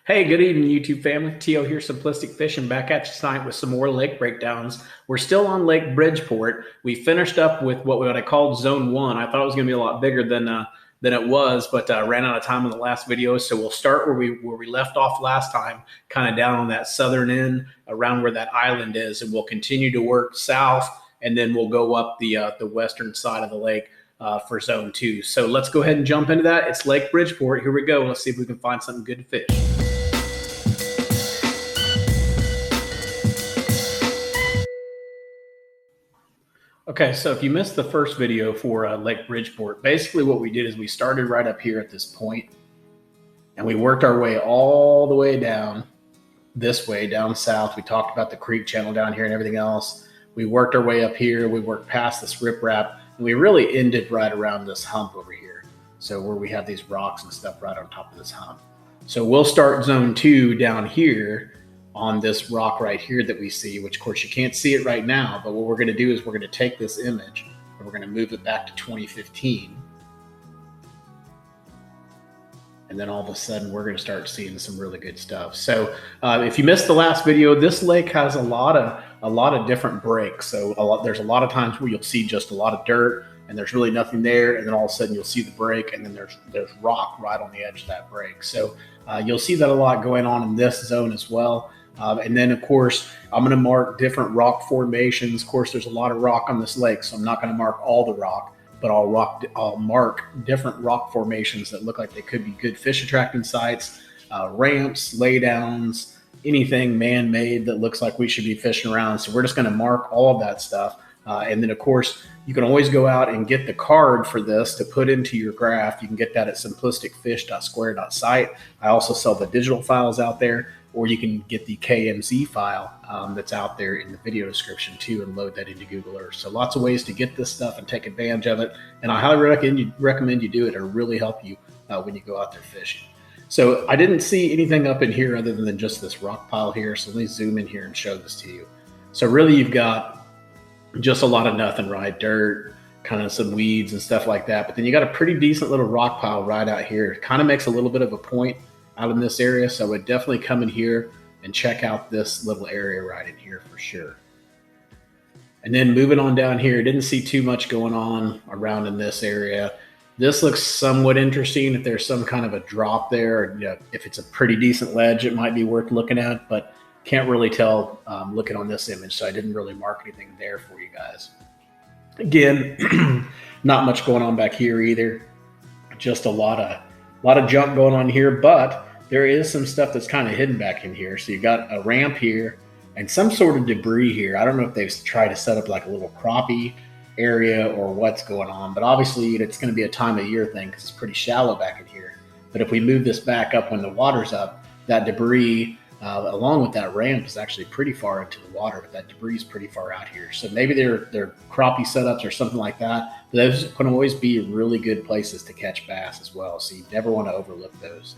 Hey, good evening, YouTube family. Tio here, Simplistic Fishing, back at you tonight with some more lake breakdowns. We're still on Lake Bridgeport. We finished up with what I called Zone 1. I thought it was going to be a lot bigger than it was, but ran out of time in the last video. So we'll start where we left off last time, kind of down on that southern end, around where that island is, and we'll continue to work south, and then we'll go up the western side of the lake for Zone 2. So let's go ahead and jump into that. It's Lake Bridgeport. Here we go. Let's see if we can find something good to fish. Okay, so if you missed the first video for Lake Bridgeport, basically what we did is we started right up here at this point, and we worked our way all the way down this way, down south. We talked about the creek channel down here and everything else. We worked our way up here. We worked past this riprap, and we really ended right around this hump over here. So where we have these rocks and stuff right on top of this hump. So we'll start Zone 2 down here on this rock right here that we see, which of course you can't see it right now, but what we're going to do is we're going to take this image and we're going to move it back to 2015. And then all of a sudden we're going to start seeing some really good stuff. So if you missed the last video, this lake has a lot of different breaks. So there's a lot of times where you'll see just a lot of dirt and there's really nothing there, and then all of a sudden you'll see the break, and then there's rock right on the edge of that break. So you'll see that a lot going on in this zone as well. And then, of course, I'm going to mark different rock formations. Of course, there's a lot of rock on this lake, so I'm not going to mark all the rock, but I'll mark different rock formations that look like they could be good fish attracting sites, ramps, laydowns, anything man-made that looks like we should be fishing around. So we're just going to mark all of that stuff. And then, of course, you can always go out and get the card for this to put into your graph. You can get that at simplisticfish.square.site. I also sell the digital files out there, or you can get the KMZ file that's out there in the video description too, and load that into Google Earth. So lots of ways to get this stuff and take advantage of it. And I highly recommend you do it. It'll really help you when you go out there fishing. So I didn't see anything up in here other than just this rock pile here. So let me zoom in here and show this to you. So really you've got just a lot of nothing, right? Dirt, kind of some weeds and stuff like that. But then you got a pretty decent little rock pile right out here. It kind of makes a little bit of a point out in this area. So I would definitely come in here and check out this little area right in here for sure. And then moving on down here, didn't see too much going on around in this area. This looks somewhat interesting. If there's some kind of a drop there, or, if it's a pretty decent ledge, it might be worth looking at, but can't really tell looking on this image. So I didn't really mark anything there for you guys. Again, not much going on back here either. Just a lot of junk going on here, but there is some stuff that's kind of hidden back in here. So you got a ramp here and some sort of debris here. I don't know if they've tried to set up like a little crappie area or what's going on, but obviously it's going to be a time of year thing because it's pretty shallow back in here. But if we move this back up when the water's up, that debris along with that ramp is actually pretty far into the water, but that debris is pretty far out here. So maybe they're crappie setups or something like that. But those can always be really good places to catch bass as well. So you never want to overlook those.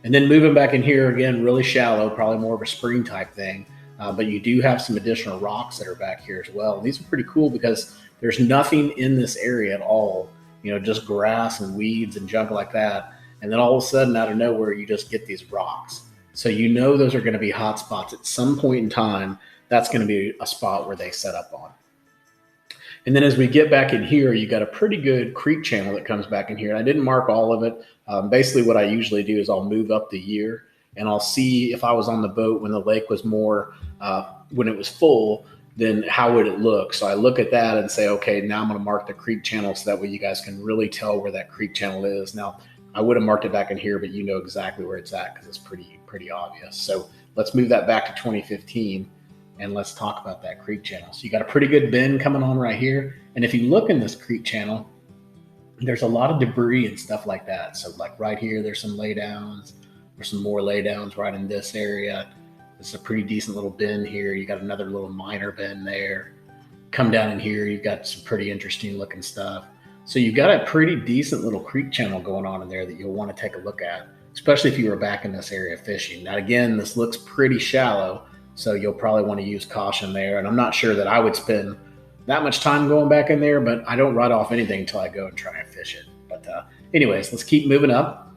And then moving back in here, again, really shallow, probably more of a spring type thing. But you do have some additional rocks that are back here as well. And these are pretty cool because there's nothing in this area at all, just grass and weeds and junk like that. And then all of a sudden, out of nowhere, you just get these rocks. So those are going to be hot spots at some point in time. That's going to be a spot where they set up on. And then as we get back in here, you got a pretty good creek channel that comes back in here. And I didn't mark all of it. Basically what I usually do is I'll move up the year and I'll see if I was on the boat when the lake was more, when it was full, then how would it look? So I look at that and say, okay, now I'm going to mark the creek channel so that way you guys can really tell where that creek channel is. Now, I would have marked it back in here, but you know exactly where it's at because it's pretty obvious. So let's move that back to 2015 and let's talk about that creek channel. So you got a pretty good bend coming on right here. And if you look in this creek channel, there's a lot of debris and stuff like that. So like right here, there's some laydowns. There's some more laydowns right in this area. It's a pretty decent little bend here. You got another little minor bend there. Come down in here, you've got some pretty interesting looking stuff. So you've got a pretty decent little creek channel going on in there that you'll want to take a look at, especially if you were back in this area fishing. Now, again, this looks pretty shallow, so you'll probably want to use caution there. And I'm not sure that I would spend that much time going back in there, but I don't write off anything until I go and try and fish it. But anyways, let's keep moving up.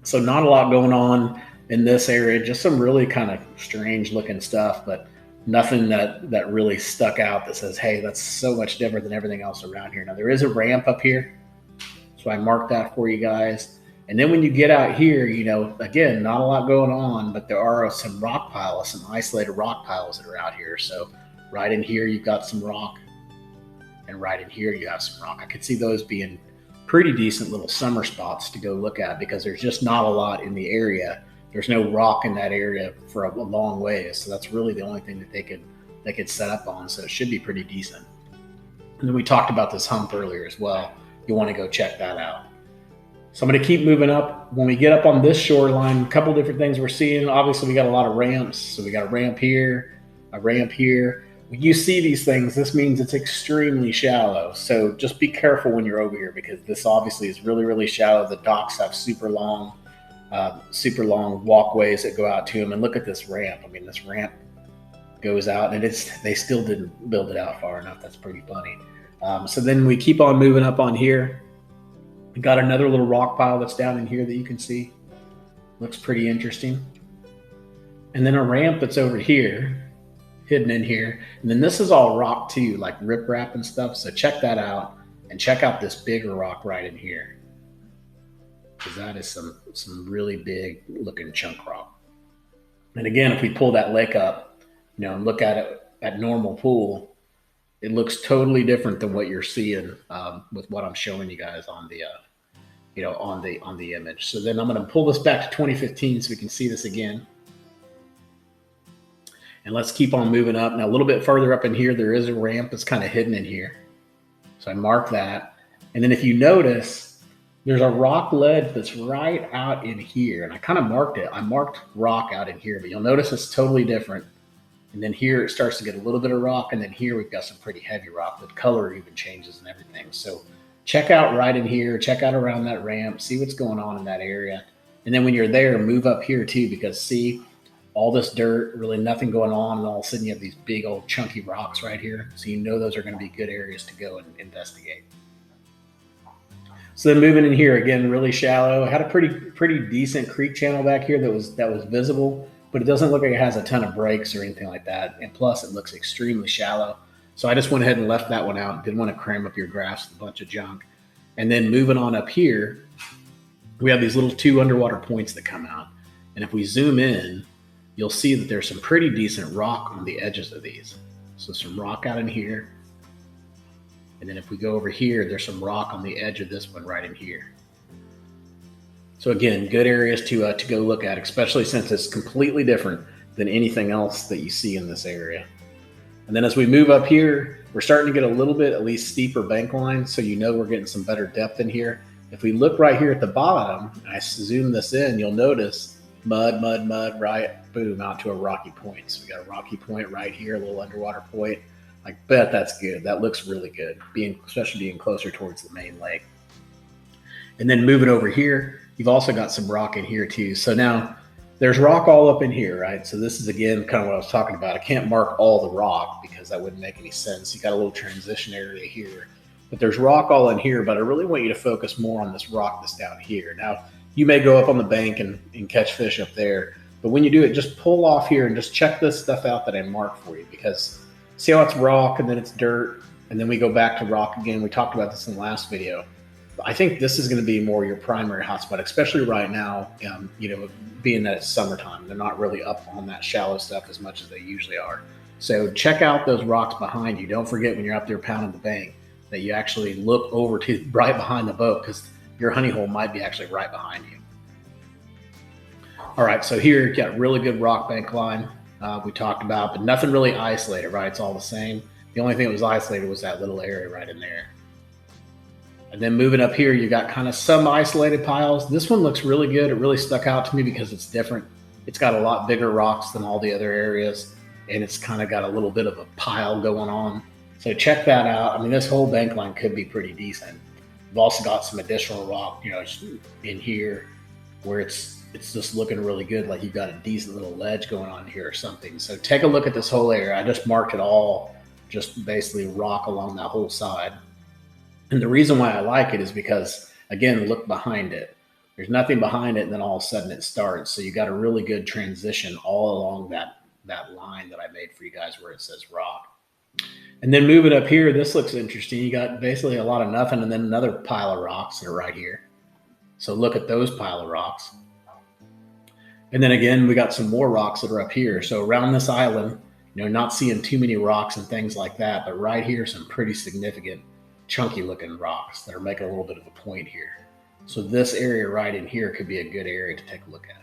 So not a lot going on in this area, just some really kind of strange looking stuff, but nothing that really stuck out that says, hey, that's so much different than everything else around here. Now there is a ramp up here, so I marked that for you guys. And then when you get out here, you know, again, not a lot going on, but there are some rock piles, some isolated rock piles that are out here. So right in here, you've got some rock, and right in here, you have some rock. I could see those being pretty decent little summer spots to go look at because there's just not a lot in the area. There's no rock in that area for a long ways. So that's really the only thing that they could set up on. So it should be pretty decent. And then we talked about this hump earlier as well. You want to go check that out. So I'm going to keep moving up. When we get up on this shoreline, a couple different things we're seeing. Obviously, we got a lot of ramps. So we got a ramp here, a ramp here. When you see these things, this means it's extremely shallow. So just be careful when you're over here because this obviously is really, really shallow. The docks have super long walkways that go out to them. And look at this ramp. I mean, this ramp goes out, and they still didn't build it out far enough. That's pretty funny. So then we keep on moving up on here. We got another little rock pile that's down in here that you can see. Looks pretty interesting. And then a ramp that's over here, hidden in here. And then this is all rock too, like riprap and stuff. So check that out, and check out this bigger rock right in here, because that is some really big looking chunk rock. And again, if we pull that lake up, you know, and look at it at normal pool, it looks totally different than what you're seeing with what I'm showing you guys on the, on the image. So then I'm going to pull this back to 2015 so we can see this again. And let's keep on moving up. Now a little bit further up in here, there is a ramp that's kind of hidden in here. So I mark that. And then if you notice, there's a rock ledge that's right out in here. And I kind of marked it. I marked rock out in here, but you'll notice it's totally different. And then here it starts to get a little bit of rock. And then here we've got some pretty heavy rock. The color even changes and everything. So check out right in here, check out around that ramp, see what's going on in that area. And then when you're there, move up here too, because see all this dirt, really nothing going on. And all of a sudden you have these big old chunky rocks right here. So you know those are going to be good areas to go and investigate. So then moving in here again, really shallow. Had a pretty decent creek channel back here that was visible, but it doesn't look like it has a ton of breaks or anything like that. And plus it looks extremely shallow. So I just went ahead and left that one out. Didn't want to cram up your graphs with a bunch of junk. And then moving on up here, we have these little 2 underwater points that come out. And if we zoom in, you'll see that there's some pretty decent rock on the edges of these. So some rock out in here. And then if we go over here, there's some rock on the edge of this one right in here. So again, good areas to go look at, especially since it's completely different than anything else that you see in this area. And then as we move up here, we're starting to get a little bit, at least steeper bank lines. So you know we're getting some better depth in here. If we look right here at the bottom, and I zoom this in, you'll notice mud, right, boom, out to a rocky point. So we got a rocky point right here, a little underwater point. I bet that's good. That looks really good, especially being closer towards the main lake. And then moving over here, you've also got some rock in here too. So now there's rock all up in here, right? So this is again kind of what I was talking about. I can't mark all the rock because that wouldn't make any sense. You got a little transition area here, but there's rock all in here. But I really want you to focus more on this rock that's down here. Now you may go up on the bank and catch fish up there, but when you do it, just pull off here and just check this stuff out that I marked for you, because see how it's rock and then it's dirt and then we go back to rock again. We talked about this in the last video. I think this is going to be more your primary hotspot, especially right now, being that it's summertime. They're not really up on that shallow stuff as much as they usually are. So check out those rocks behind you. Don't forget when you're up there pounding the bank that you actually look over to right behind the boat, because your honey hole might be actually right behind you. All right, so here you got really good rock bank line we talked about, but nothing really isolated, right? It's all the same. The only thing that was isolated was that little area right in there. And then moving up here, you got kind of some isolated piles. This one looks really good. It really stuck out to me because it's different. It's got a lot bigger rocks than all the other areas, and it's kind of got a little bit of a pile going on. So check that out. I mean, this whole bank line could be pretty decent. We've also got some additional rock, in here where it's just looking really good, like you've got a decent little ledge going on here or something. So take a look at this whole area. I just marked it all, just basically rock along that whole side. And the reason why I like it is because, again, look behind it. When we get There's nothing behind it, and then all of a sudden it starts. So you got a really good transition all along that line that I made for you guys where it says rock. And then moving up here, this looks interesting. You got basically a lot of nothing and then another pile of rocks that are right here. So look at those pile of rocks. And then again, we got some more rocks that are up here. So around this island, not seeing too many rocks and things like that, but right here, some pretty significant chunky looking rocks that are making a little bit of a point here. So this area right in here could be a good area to take a look at.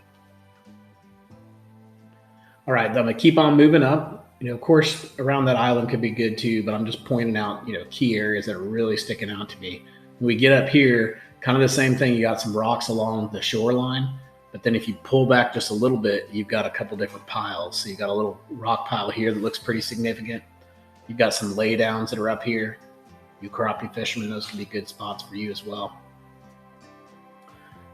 All right, I'm gonna keep on moving up. Of course, around that island could be good too, but I'm just pointing out, key areas that are really sticking out to me. When we get up here, kind of the same thing. You got some rocks along the shoreline, but then if you pull back just a little bit, you've got a couple different piles. So you got a little rock pile here that looks pretty significant. You've got some laydowns that are up here. You crappie fishermen, those can be good spots for you as well.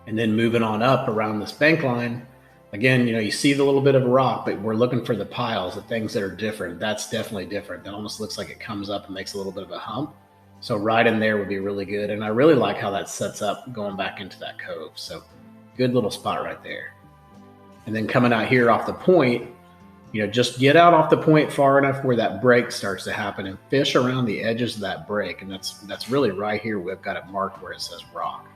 And then moving on up around this bank line, again, you see the little bit of a rock, but we're looking for the piles, the things that are different. That's definitely different. That almost looks like it comes up and makes a little bit of a hump. So right in there would be really good. And I really like how that sets up going back into that cove. So good little spot right there. And then coming out here off the point, just get out off the point far enough where that break starts to happen and fish around the edges of that break. And that's really right here. We've got it marked where it says rock.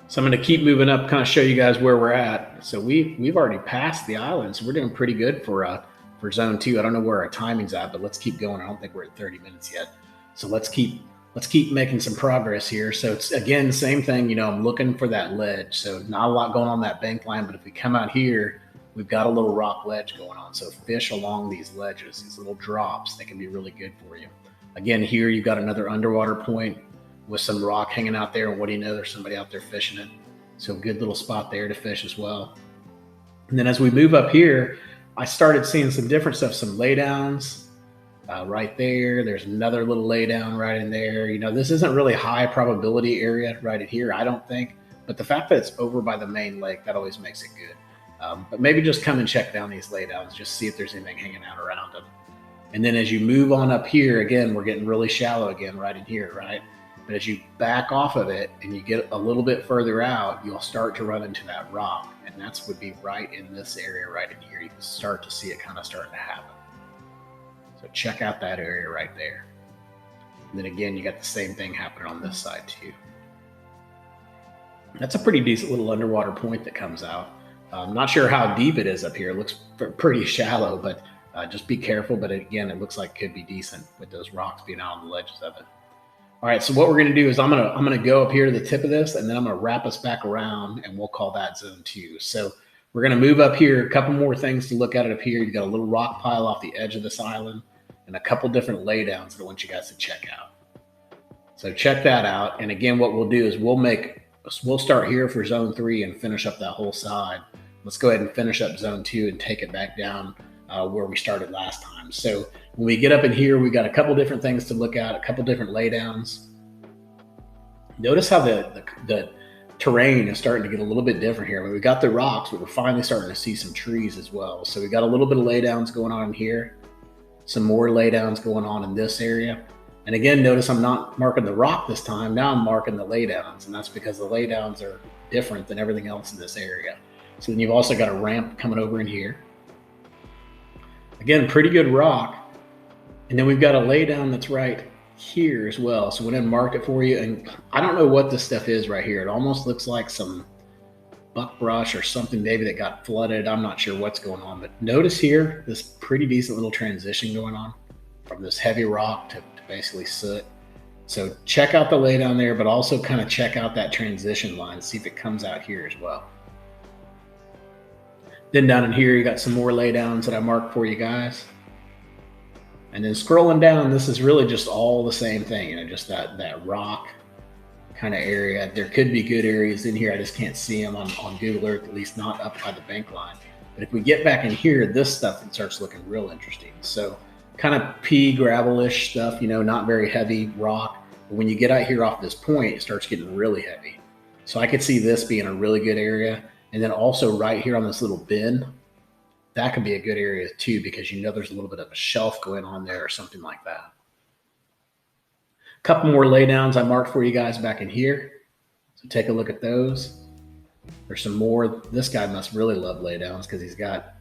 So I'm going to keep moving up, kind of show you guys where we're at. So we've already passed the island, so we're doing pretty good for zone 2. I don't know where our timing's at, but let's keep going. I don't think we're at 30 minutes yet. So let's keep making some progress here. So it's again, same thing, I'm looking for that ledge. So not a lot going on that bank line, but if we come out here, we've got a little rock ledge going on. So fish along these ledges, these little drops, they can be really good for you. Again, here you've got another underwater point with some rock hanging out there, and what do you know, there's somebody out there fishing it. So good little spot there to fish as well. And then as we move up here, I started seeing some different stuff, some laydowns right there. There's another little laydown right in there. This isn't really high probability area right in here, I don't think, but the fact that it's over by the main lake, that always makes it good. But maybe just come and check down these laydowns, just see if there's anything hanging out around them. And then as you move on up here, again, we're getting really shallow again right in here, right? But as you back off of it and you get a little bit further out, you'll start to run into that rock. And that would be right in this area right in here. You can start to see it kind of starting to happen. So check out that area right there. And then again, you got the same thing happening on this side too. That's a pretty decent little underwater point that comes out. I'm not sure how deep it is up here. It looks pretty shallow, but just be careful. But again, it looks like it could be decent with those rocks being out on the ledges of it. All right, so what we're going to do is I'm going to go up here to the tip of this, and then I'm going to wrap us back around, and we'll call that zone 2. So we're going to move up here. A couple more things to look at it up here. You've got a little rock pile off the edge of this island and a couple different laydowns that I want you guys to check out. So check that out. And again, what we'll do is we'll start here for zone 3 and finish up that whole side. Let's go ahead and finish up zone 2 and take it back down where we started last time. So when we get up in here, we got a couple different things to look at, a couple different laydowns. Notice how the terrain is starting to get a little bit different here. I mean, we got the rocks, but we're finally starting to see some trees as well. So we got a little bit of laydowns going on here, some more laydowns going on in this area. And again, notice I'm not marking the rock this time. Now I'm marking the laydowns, and that's because the laydowns are different than everything else in this area. So then you've also got a ramp coming over in here. Again, pretty good rock. And then we've got a laydown that's right here as well. So we didn't mark it for you. And I don't know what this stuff is right here. It almost looks like some buckbrush or something maybe that got flooded. I'm not sure what's going on. But notice here, this pretty decent little transition going on from this heavy rock to basically soot. So check out the laydown there, but also kind of check out that transition line. See if it comes out here as well. Then down in here, you got some more laydowns that I marked for you guys. And then scrolling down, this is really just all the same thing, just that rock kind of area. There could be good areas in here. I just can't see them on Google Earth, at least not up by the bank line. But if we get back in here, this stuff starts looking real interesting. So kind of pea gravel-ish stuff, not very heavy rock. But when you get out here off this point, it starts getting really heavy. So I could see this being a really good area. And then also right here on this little bend, that could be a good area too, because there's a little bit of a shelf going on there or something like that. A couple more laydowns I marked for you guys back in here. So take a look at those. There's some more. This guy must really love laydowns because he's got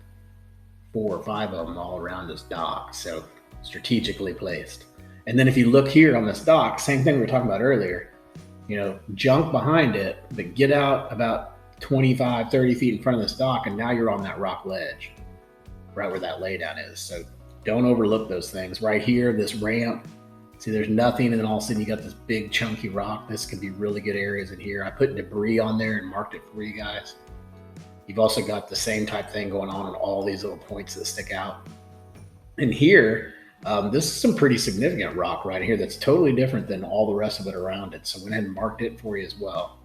4 or 5 of them all around his dock. So strategically placed. And then if you look here on this dock, same thing we were talking about earlier, junk behind it, but get out about 25, 30 feet in front of this dock, and now you're on that rock ledge, right where that laydown is. So don't overlook those things. Right here, this ramp, see there's nothing, and then all of a sudden you got this big chunky rock. This could be really good areas in here. I put debris on there and marked it for you guys. You've also got the same type thing going on all these little points that stick out. And here, this is some pretty significant rock right here that's totally different than all the rest of it around it. So I went ahead and marked it for you as well.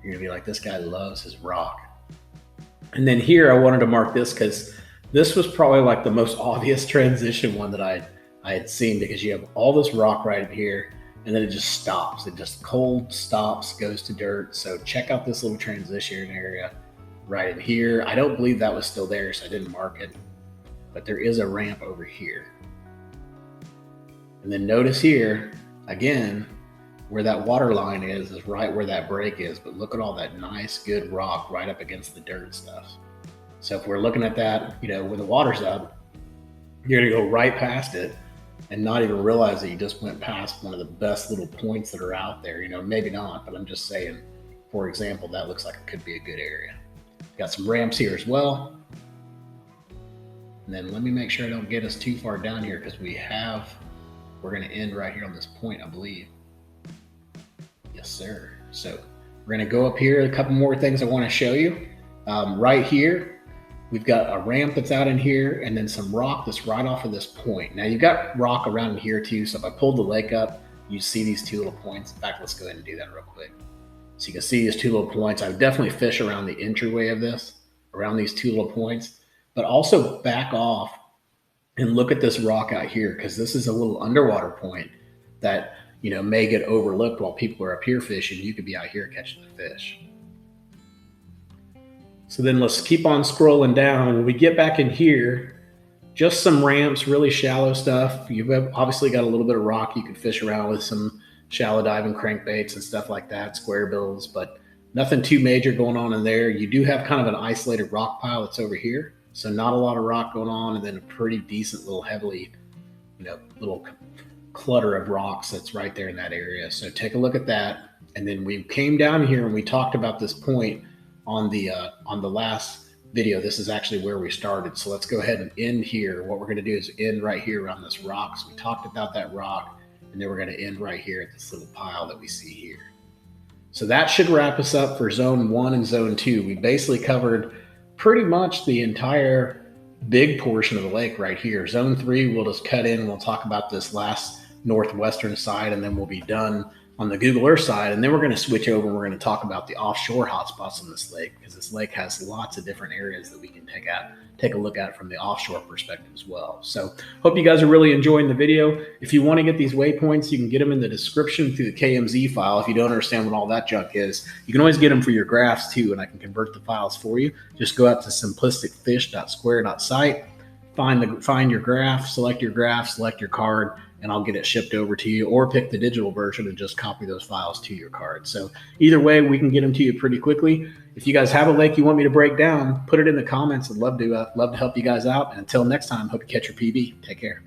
You're gonna be like, this guy loves his rock. And then here I wanted to mark this because this was probably like the most obvious transition one that I had seen, because you have all this rock right here and then it just stops. It just cold stops, goes to dirt. So check out this little transition area right in here. I don't believe that was still there, so I didn't mark it, but there is a ramp over here. And then notice here, again, where that water line is right where that break is, but look at all that nice, good rock right up against the dirt stuff. So if we're looking at that, when the water's up, you're gonna go right past it and not even realize that you just went past one of the best little points that are out there. Maybe not, but I'm just saying, for example, that looks like it could be a good area. Got some ramps here as well. And then let me make sure I don't get us too far down here, because we're gonna end right here on this point, I believe. Yes, sir. So we're gonna go up here. A couple more things I wanna show you. Right here, we've got a ramp that's out in here, and then some rock that's right off of this point. Now you've got rock around here too, so if I pulled the lake up, you see these 2 little points. In fact, let's go ahead and do that real quick. So you can see these 2 little points. I would definitely fish around the entryway of this, around these 2 little points, but also back off and look at this rock out here, because this is a little underwater point that may get overlooked while people are up here fishing. You could be out here catching the fish. So then let's keep on scrolling down. When we get back in here, just some ramps, really shallow stuff. You've obviously got a little bit of rock you can fish around with, some shallow diving crankbaits and stuff like that, square bills, but nothing too major going on in there. You do have kind of an isolated rock pile that's over here, so not a lot of rock going on, and then a pretty decent little heavily, little clutter of rocks that's right there in that area. So take a look at that. And then we came down here and we talked about this point on the last video. This is actually where we started. So let's go ahead and end here. What we're going to do is end right here around this rock. So we talked about that rock, and then we're going to end right here at this little pile that we see here. So that should wrap us up for zone 1 and zone 2. We basically covered pretty much the entire big portion of the lake right here. Zone 3, we'll just cut in and we'll talk about this last northwestern side, and then we'll be done on the Google Earth side. And then we're going to switch over and we're going to talk about the offshore hotspots on this lake, because this lake has lots of different areas that we can take a look at from the offshore perspective as well. So hope you guys are really enjoying the video. If you want to get these waypoints, you can get them in the description through the KMZ file. If you don't understand what all that junk is, you can always get them for your graphs too, and I can convert the files for you. Just go out to simplisticfish.square.site, find your graph, select your card, and I'll get it shipped over to you, or pick the digital version and just copy those files to your card. So either way, we can get them to you pretty quickly. If you guys have a lake you want me to break down, put it in the comments. I'd love to help you guys out. And until next time, hope you catch your PB. Take care.